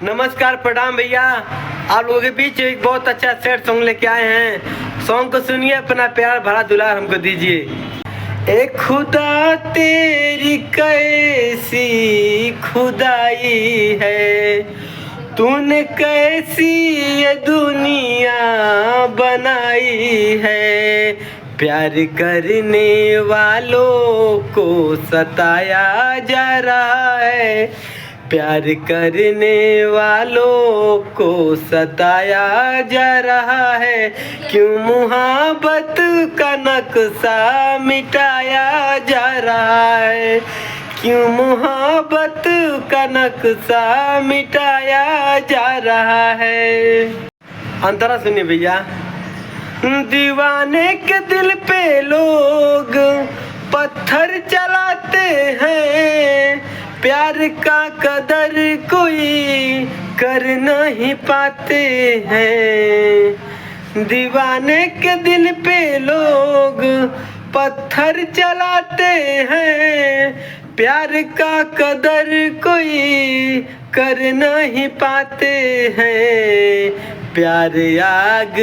नमस्कार प्रणाम भैया। आप लोगों के बीच एक बहुत अच्छा सैड सॉन्ग लेके आए हैं। सॉन्ग को सुनिए, अपना प्यार भरा दुलार हमको दीजिए। ए खुदा तेरी कैसी खुदाई है, तूने कैसी ये दुनिया बनाई है। प्यार करने वालों को सताया जा रहा है, प्यार करने वालों को सताया जा रहा है। क्यों मुहब्बत का नक्शा मिटाया जा रहा है, क्यों मुहब्बत का नक्शा मिटाया जा रहा है। अंतरा सुनिए भैया। दीवाने के दिल पे लोग पत्थर चलाते हैं, प्यार का कदर कोई कर नहीं पाते हैं। दीवाने के दिल पे लोग पत्थर चलाते हैं, प्यार का कदर कोई कर नहीं पाते हैं। प्यार आग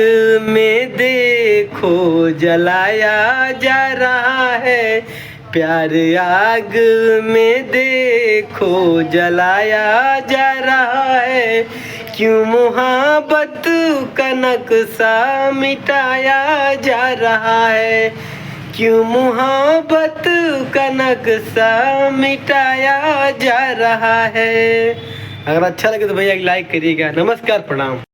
में देखो जलाया जा रहा है, प्यार आग में देखो जलाया जा रहा है। क्यों मुहब्बत का नक्शा मिटाया जा रहा है, क्यों मुहब्बत का नक्शा मिटाया जा रहा है। अगर अच्छा लगे तो भैया लाइक करिएगा। नमस्कार प्रणाम।